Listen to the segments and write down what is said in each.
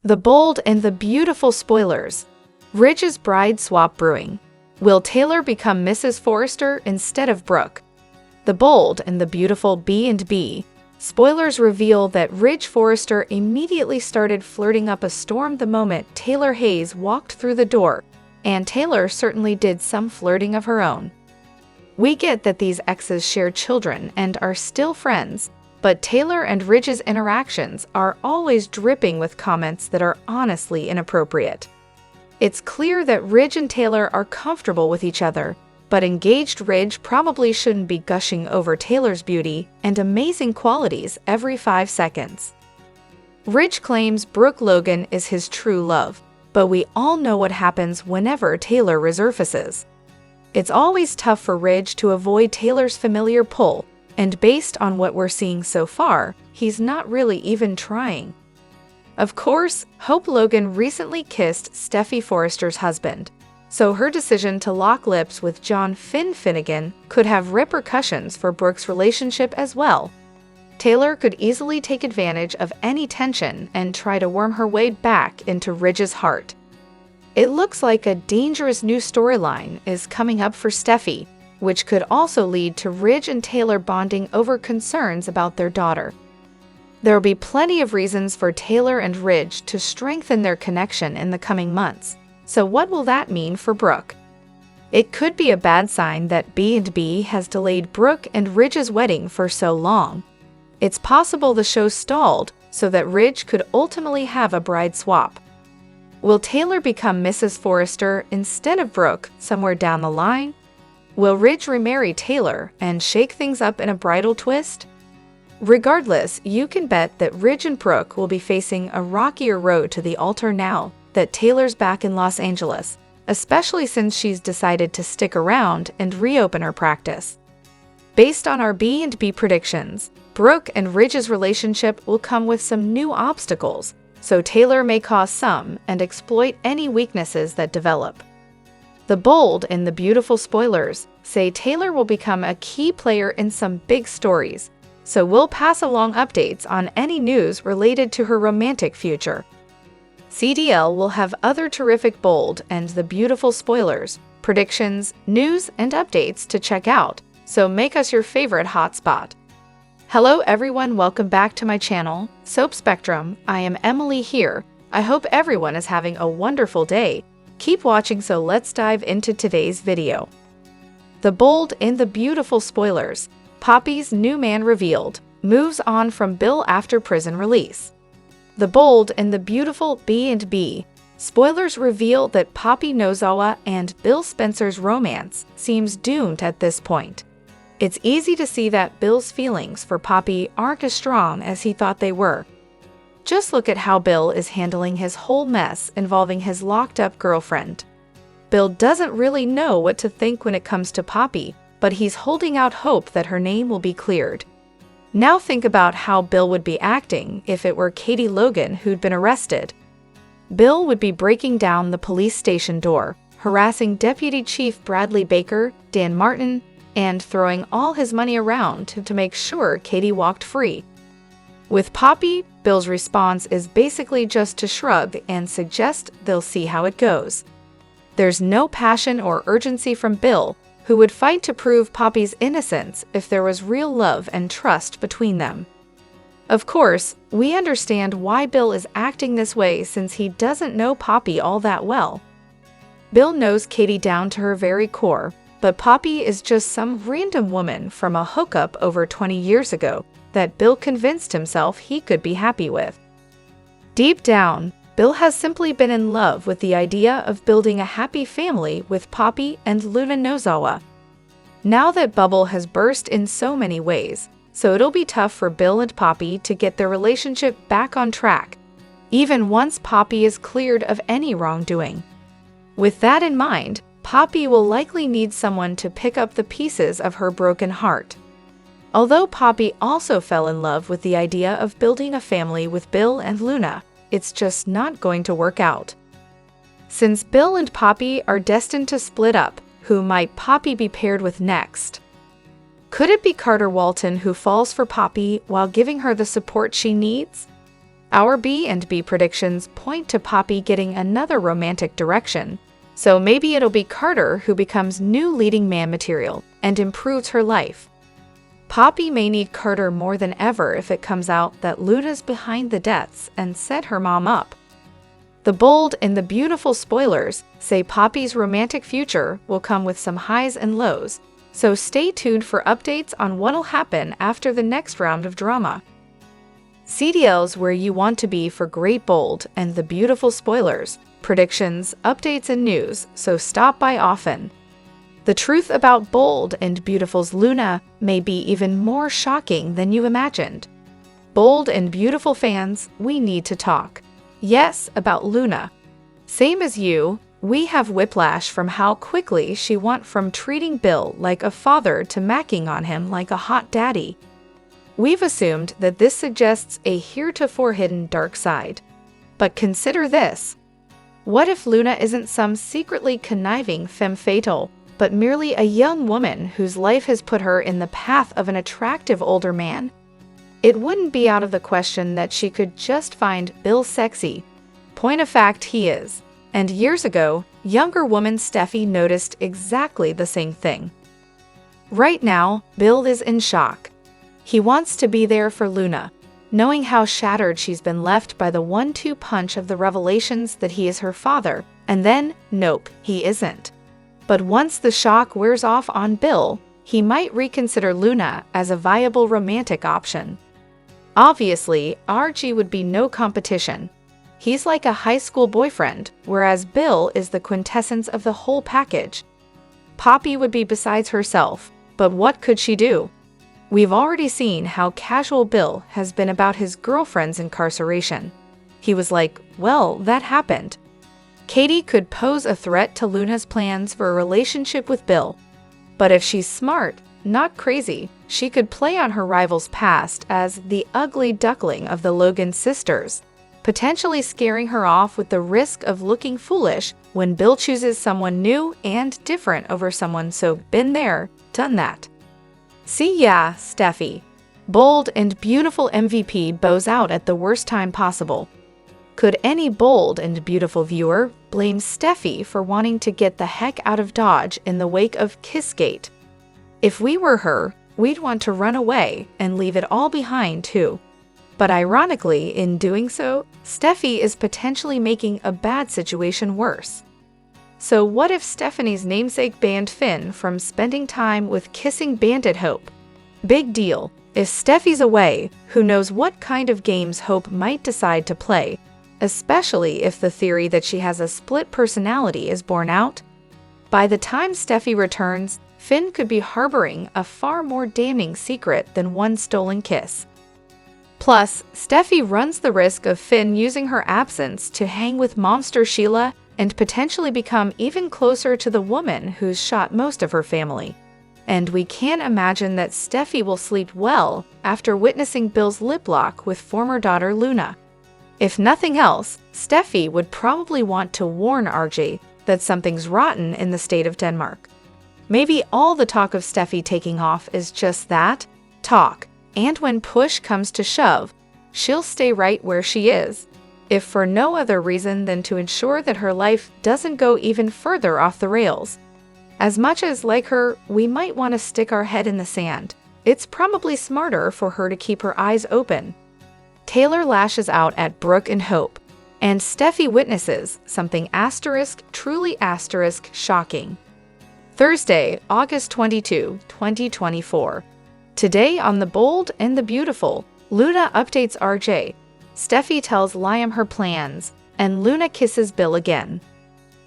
The bold and the beautiful spoilers. Ridge's bride swap brewing. Will Taylor become Mrs. Forrester instead of Brooke? The bold and the beautiful B&B. Spoilers reveal that Ridge Forrester immediately started flirting up a storm the moment Taylor Hayes walked through the door, and Taylor certainly did some flirting of her own. We get that these exes share children and are still friends, but Taylor and Ridge's interactions are always dripping with comments that are honestly inappropriate. It's clear that Ridge and Taylor are comfortable with each other, but engaged Ridge probably shouldn't be gushing over Taylor's beauty and amazing qualities every 5 seconds. Ridge claims Brooke Logan is his true love, but we all know what happens whenever Taylor resurfaces. It's always tough for Ridge to avoid Taylor's familiar pull, and based on what we're seeing so far, he's not really even trying. Of course, Hope Logan recently kissed Steffy Forrester's husband, so her decision to lock lips with John Finnegan could have repercussions for Brooke's relationship as well. Taylor could easily take advantage of any tension and try to worm her way back into Ridge's heart. It looks like a dangerous new storyline is coming up for Steffy, which could also lead to Ridge and Taylor bonding over concerns about their daughter. There will be plenty of reasons for Taylor and Ridge to strengthen their connection in the coming months. So what will that mean for Brooke? It could be a bad sign that B&B has delayed Brooke and Ridge's wedding for so long. It's possible the show stalled so that Ridge could ultimately have a bride swap. Will Taylor become Mrs. Forrester instead of Brooke somewhere down the line? Will Ridge remarry Taylor and shake things up in a bridal twist? Regardless, you can bet that Ridge and Brooke will be facing a rockier road to the altar now that Taylor's back in Los Angeles, especially since she's decided to stick around and reopen her practice. Based on our B&B predictions, Brooke and Ridge's relationship will come with some new obstacles, so Taylor may cause some and exploit any weaknesses that develop. The bold and the beautiful spoilers say Taylor will become a key player in some big stories, so we'll pass along updates on any news related to her romantic future. CDL will have other terrific bold and the beautiful spoilers, predictions, news, and updates to check out, so make us your favorite hotspot. Hello everyone, welcome back to my channel, Soap Spectrum. I am Emily here. I hope everyone is having a wonderful day. Keep watching, so let's dive into today's video. The bold and the beautiful spoilers. Poppy's new man revealed, moves on from Bill after prison release. The bold and the beautiful B&B. Spoilers reveal that Poppy Nozawa and Bill Spencer's romance seems doomed at this point. It's easy to see that Bill's feelings for Poppy aren't as strong as he thought they were. Just look at how Bill is handling his whole mess involving his locked-up girlfriend. Bill doesn't really know what to think when it comes to Poppy, but he's holding out hope that her name will be cleared. Now think about how Bill would be acting if it were Katie Logan who'd been arrested. Bill would be breaking down the police station door, harassing Deputy Chief Bradley Baker, Dan Martin, and throwing all his money around to make sure Katie walked free. With Poppy, Bill's response is basically just to shrug and suggest they'll see how it goes. There's no passion or urgency from Bill, who would fight to prove Poppy's innocence if there was real love and trust between them. Of course, we understand why Bill is acting this way since he doesn't know Poppy all that well. Bill knows Katie down to her very core, but Poppy is just some random woman from a hookup over 20 years ago that Bill convinced himself he could be happy with. Deep down, Bill has simply been in love with the idea of building a happy family with Poppy and Luna Nozawa. Now that bubble has burst in so many ways, so it'll be tough for Bill and Poppy to get their relationship back on track, even once Poppy is cleared of any wrongdoing. With that in mind, Poppy will likely need someone to pick up the pieces of her broken heart. Although Poppy also fell in love with the idea of building a family with Bill and Luna, it's just not going to work out. Since Bill and Poppy are destined to split up, who might Poppy be paired with next? Could it be Carter Walton who falls for Poppy while giving her the support she needs? Our B&B predictions point to Poppy getting another romantic direction, so maybe it'll be Carter who becomes new leading man material and improves her life. Poppy may need Carter more than ever if it comes out that Luna's behind the deaths and set her mom up. The bold and the beautiful spoilers say Poppy's romantic future will come with some highs and lows, so stay tuned for updates on what'll happen after the next round of drama. CDL's where you want to be for great bold and the beautiful spoilers, predictions, updates, and news, so stop by often. The truth about Bold and Beautiful's Luna may be even more shocking than you imagined. Bold and Beautiful fans, we need to talk. Yes, about Luna. Same as you, we have whiplash from how quickly she went from treating Bill like a father to macking on him like a hot daddy. We've assumed that this suggests a heretofore hidden dark side. But consider this. What if Luna isn't some secretly conniving femme fatale, but merely a young woman whose life has put her in the path of an attractive older man? It wouldn't be out of the question that she could just find Bill sexy. Point of fact, he is. And years ago, younger woman Steffi noticed exactly the same thing. Right now, Bill is in shock. He wants to be there for Luna, knowing how shattered she's been left by the 1-2 punch of the revelations that he is her father, and then, nope, he isn't. But once the shock wears off on Bill, he might reconsider Luna as a viable romantic option. Obviously, RG would be no competition. He's like a high school boyfriend, whereas Bill is the quintessence of the whole package. Poppy would be besides herself, but what could she do? We've already seen how casual Bill has been about his girlfriend's incarceration. He was like, well, that happened. Katie could pose a threat to Luna's plans for a relationship with Bill. But if she's smart, not crazy, she could play on her rival's past as the ugly duckling of the Logan sisters, potentially scaring her off with the risk of looking foolish when Bill chooses someone new and different over someone so been there, done that. See ya, Steffi. Bold and beautiful MVP bows out at the worst time possible. Could any bold and beautiful viewer blame Steffi for wanting to get the heck out of Dodge in the wake of Kissgate? If we were her, we'd want to run away and leave it all behind too. But ironically, in doing so, Steffi is potentially making a bad situation worse. So what if Stephanie's namesake banned Finn from spending time with kissing bandit Hope? Big deal. If Steffi's away, who knows what kind of games Hope might decide to play, especially if the theory that she has a split personality is borne out? By the time Steffi returns, Finn could be harboring a far more damning secret than one stolen kiss. Plus, Steffi runs the risk of Finn using her absence to hang with Momster Sheila and potentially become even closer to the woman who's shot most of her family. And we can't imagine that Steffi will sleep well after witnessing Bill's lip lock with former daughter Luna. If nothing else, Steffi would probably want to warn RJ that something's rotten in the state of Denmark. Maybe all the talk of Steffi taking off is just that, talk, and when push comes to shove, she'll stay right where she is, if for no other reason than to ensure that her life doesn't go even further off the rails. As much as, like her, we might want to stick our head in the sand, it's probably smarter for her to keep her eyes open. Taylor lashes out at Brooke and Hope, and Steffi witnesses something truly shocking. Thursday, August 22, 2024. Today on The Bold and the Beautiful, Luna updates RJ, Steffi tells Liam her plans, and Luna kisses Bill again.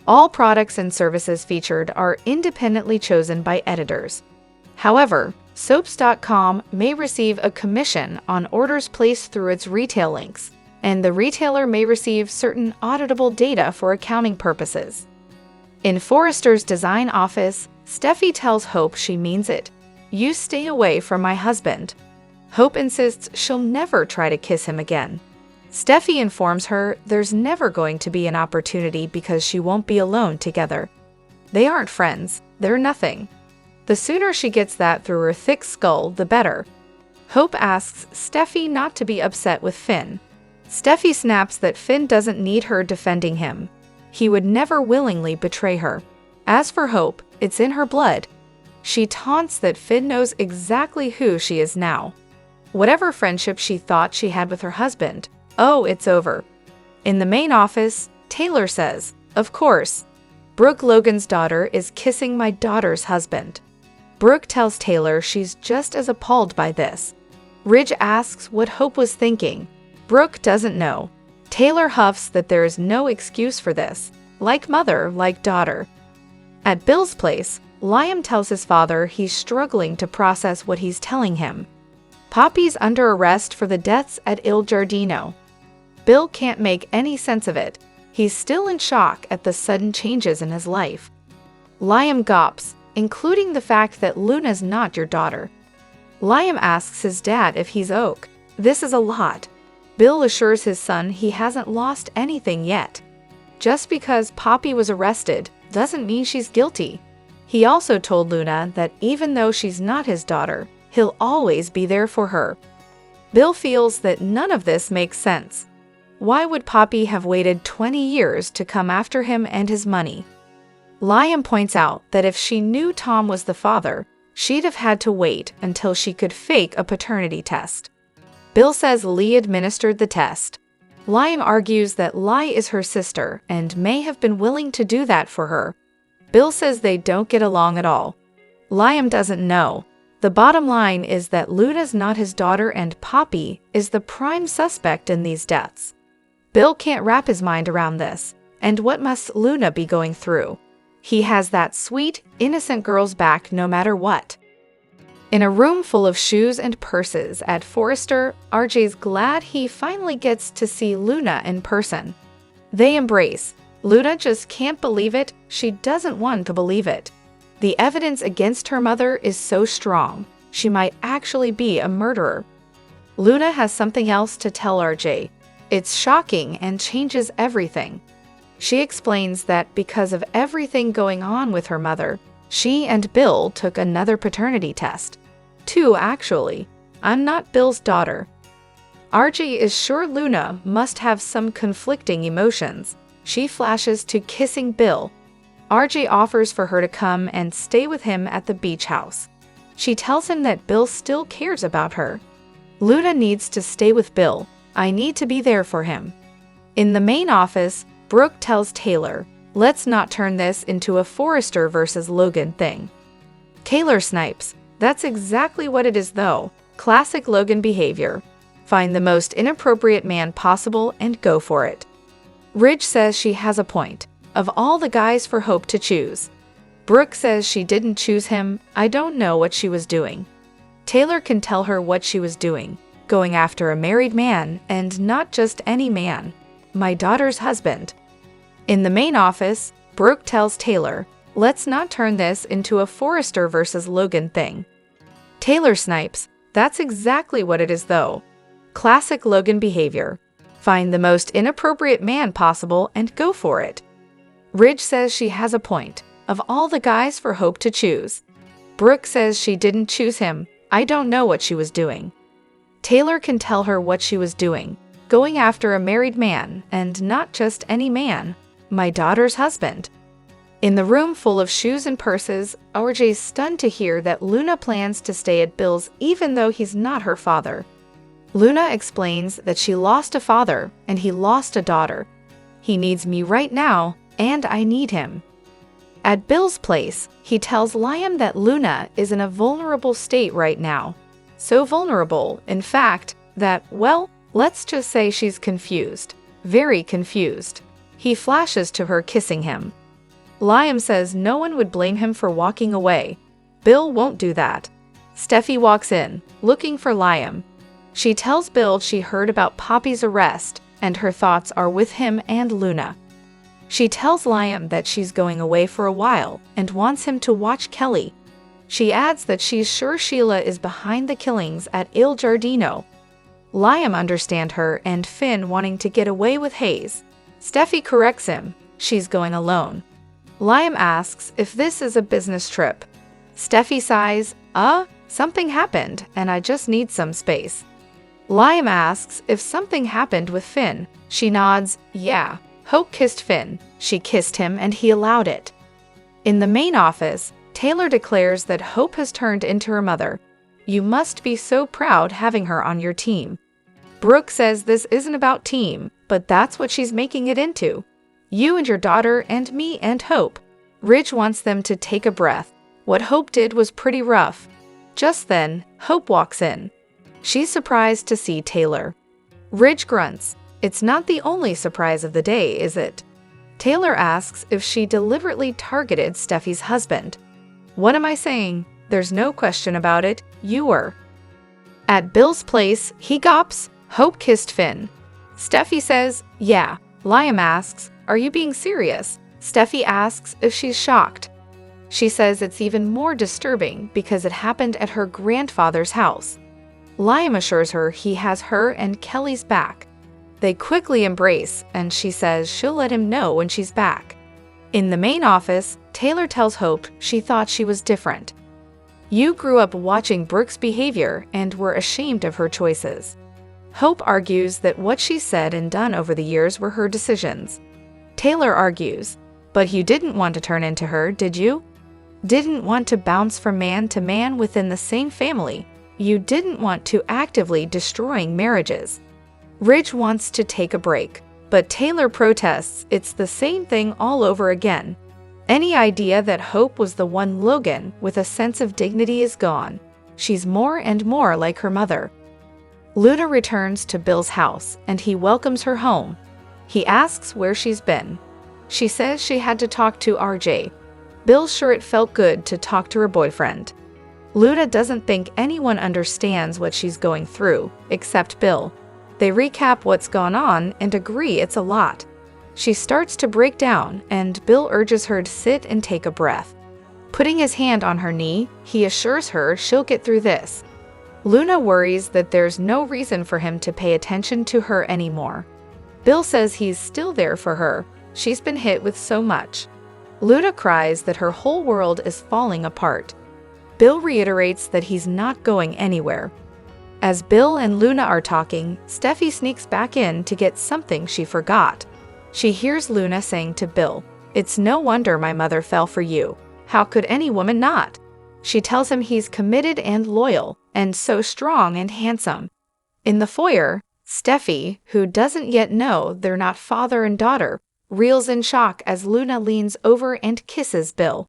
All products and services featured are independently chosen by editors. However, Soaps.com may receive a commission on orders placed through its retail links, and the retailer may receive certain auditable data for accounting purposes. In Forrester's design office, Steffi tells Hope she means it. You stay away from my husband. Hope insists she'll never try to kiss him again. Steffi informs her there's never going to be an opportunity because she won't be alone together. They aren't friends, they're nothing. The sooner she gets that through her thick skull, the better. Hope asks Steffi not to be upset with Finn. Steffi snaps that Finn doesn't need her defending him. He would never willingly betray her. As for Hope, it's in her blood. She taunts that Finn knows exactly who she is now. Whatever friendship she thought she had with her husband, oh, it's over. In the main office, Taylor says, "Of course. Brooke Logan's daughter is kissing my daughter's husband." Brooke tells Taylor she's just as appalled by this. Ridge asks what Hope was thinking. Brooke doesn't know. Taylor huffs that there is no excuse for this. Like mother, like daughter. At Bill's place, Liam tells his father he's struggling to process what he's telling him. Poppy's under arrest for the deaths at Il Giardino. Bill can't make any sense of it. He's still in shock at the sudden changes in his life. Liam gawps, including the fact that Luna's not your daughter. Liam asks his dad if he's OK. This is a lot. Bill assures his son he hasn't lost anything yet. Just because Poppy was arrested doesn't mean she's guilty. He also told Luna that even though she's not his daughter, he'll always be there for her. Bill feels that none of this makes sense. Why would Poppy have waited 20 years to come after him and his money? Liam points out that if she knew Tom was the father, she'd have had to wait until she could fake a paternity test. Bill says Lee administered the test. Liam argues that Lai is her sister and may have been willing to do that for her. Bill says they don't get along at all. Liam doesn't know. The bottom line is that Luna's not his daughter and Poppy is the prime suspect in these deaths. Bill can't wrap his mind around this, and what must Luna be going through? He has that sweet, innocent girl's back no matter what. In a room full of shoes and purses at Forrester, RJ's glad he finally gets to see Luna in person. They embrace. Luna just can't believe it. She doesn't want to believe it. The evidence against her mother is so strong. She might actually be a murderer. Luna has something else to tell RJ. It's shocking and changes everything. She explains that because of everything going on with her mother, she and Bill took another paternity test. 2, actually. I'm not Bill's daughter. RJ is sure Luna must have some conflicting emotions. She flashes to kissing Bill. RJ offers for her to come and stay with him at the beach house. She tells him that Bill still cares about her. Luna needs to stay with Bill. I need to be there for him. In the main office, Brooke tells Taylor, let's not turn this into a Forrester versus Logan thing. Taylor snipes, that's exactly what it is though. Classic Logan behavior. Find the most inappropriate man possible and go for it. Ridge says she has a point. Of all the guys for Hope to choose. Brooke says she didn't choose him. I don't know what she was doing. Taylor can tell her what she was doing. Going after a married man, and not just any man. My daughter's husband. In the main office, Brooke tells Taylor, let's not turn this into a Forrester versus Logan thing. Taylor snipes, that's exactly what it is though. Classic Logan behavior. Find the most inappropriate man possible and go for it. Ridge says she has a point. Of all the guys for Hope to choose. Brooke says she didn't choose him. I don't know what she was doing. Taylor can tell her what she was doing. Going after a married man, and not just any man. My daughter's husband. In the room full of shoes and purses, RJ's stunned to hear that Luna plans to stay at Bill's even though he's not her father. Luna explains that she lost a father and he lost a daughter. He needs me right now, and I need him. At Bill's place, he tells Liam that Luna is in a vulnerable state right now. So vulnerable, in fact, that, well, let's just say she's confused. Very confused. He flashes to her kissing him. Liam says no one would blame him for walking away. Bill won't do that. Steffi walks in, looking for Liam. She tells Bill she heard about Poppy's arrest, and her thoughts are with him and Luna. She tells Liam that she's going away for a while and wants him to watch Kelly. She adds that she's sure Sheila is behind the killings at Il Giardino. Liam understands her and Finn wanting to get away with Hayes. Steffi corrects him. She's going alone. Liam asks if this is a business trip. Steffi sighs, something happened and I just need some space. Liam asks if something happened with Finn. She nods, yeah. Hope kissed Finn. She kissed him and he allowed it. In the main office, Taylor declares that Hope has turned into her mother. You must be so proud having her on your team. Brooke says this isn't about team, but that's what she's making it into. You and your daughter and me and Hope. Ridge wants them to take a breath. What Hope did was pretty rough. Just then, Hope walks in. She's surprised to see Taylor. Ridge grunts. It's not the only surprise of the day, is it? Taylor asks if she deliberately targeted Steffi's husband. What am I saying? There's no question about it, you were. At Bill's place, he gops, Hope kissed Finn. Steffi says, yeah. Liam asks, are you being serious? Steffi asks if she's shocked. She says it's even more disturbing because it happened at her grandfather's house. Liam assures her he has her and Kelly's back. They quickly embrace, and she says she'll let him know when she's back. In the main office, Taylor tells Hope she thought she was different. You grew up watching Brooke's behavior and were ashamed of her choices. Hope argues that what she said and done over the years were her decisions. Taylor argues, but you didn't want to turn into her, did you? Didn't want to bounce from man to man within the same family. You didn't want to actively destroying marriages. Ridge wants to take a break, but Taylor protests it's the same thing all over again. Any idea that Hope was the one Logan with a sense of dignity is gone. She's more and more like her mother. Luna returns to Bill's house and he welcomes her home. He asks where she's been. She says she had to talk to RJ. Bill's sure it felt good to talk to her boyfriend. Luna doesn't think anyone understands what she's going through, except Bill. They recap what's gone on and agree it's a lot. She starts to break down, and Bill urges her to sit and take a breath. Putting his hand on her knee, he assures her she'll get through this. Luna worries that there's no reason for him to pay attention to her anymore. Bill says he's still there for her. She's been hit with so much. Luna cries that her whole world is falling apart. Bill reiterates that he's not going anywhere. As Bill and Luna are talking, Steffi sneaks back in to get something she forgot. She hears Luna saying to Bill, "It's no wonder my mother fell for you. How could any woman not?" She tells him he's committed and loyal, and so strong and handsome. In the foyer, Steffi, who doesn't yet know they're not father and daughter, reels in shock as Luna leans over and kisses Bill.